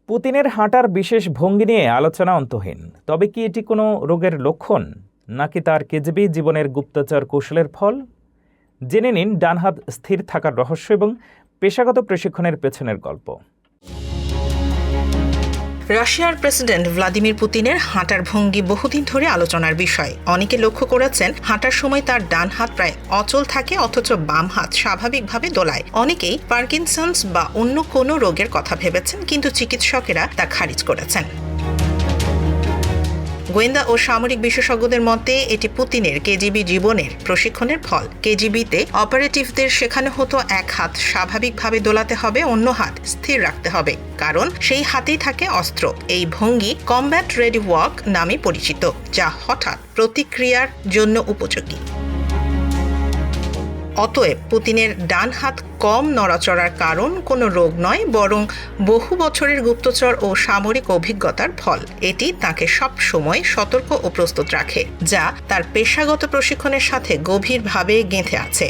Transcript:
পুতিনের হাঁটার বিশেষ ভঙ্গি নিয়ে আলোচনা অন্তহীন। তবে কি এটি কোনো রোগের লক্ষণ, নাকি তার কেজিবি জীবনের গুপ্তচর কৌশলের ফল? জেনে নিন ডান হাত স্থির থাকার রহস্য এবং পেশাগত প্রশিক্ষণের পেছনের গল্প। রাশিয়ার প্রেসিডেন্ট ভ্লাদিমির পুতিনের হাঁটার ভঙ্গি বহুদিন ধরে আলোচনার বিষয়। অনেকে লক্ষ্য করেছেন হাঁটার সময় তার ডান হাত প্রায় অচল থাকে, অথচ বাম হাত স্বাভাবিকভাবে দোলায়। অনেকেই পার্কিনসন্স বা অন্য কোনো রোগের কথা ভেবেছেন, কিন্তু চিকিৎসকেরা তা খারিজ করেছেন। গোয়েন্দা ও সামরিক বিশেষজ্ঞদের মতে এটি পুতিনের কেজিবি জীবনের প্রশিক্ষণের ফল। কেজিবিতে অপারেটিভদের শেখানো হতো এক হাত স্বাভাবিকভাবে দোলাতে হবে, অন্য হাত স্থির রাখতে হবে, কারণ সেই হাতেই থাকে অস্ত্র। এই ভঙ্গি কমব্যাট রেডি ওয়াক নামে পরিচিত, যা হঠাৎ প্রতিক্রিয়ার জন্য উপযোগী। অতএব পুতিনের ডান হাত কম নড়াচড়ার কারণ কোনো রোগ নয়, বরং বহু বছরের গুপ্তচর ও সামরিক অভিজ্ঞতার ফল। এটি তাকে সব সময় সতর্ক ও প্রস্তুত রাখে, যা তার পেশাগত প্রশিক্ষণের সাথে গভীরভাবে গেঁথে আছে।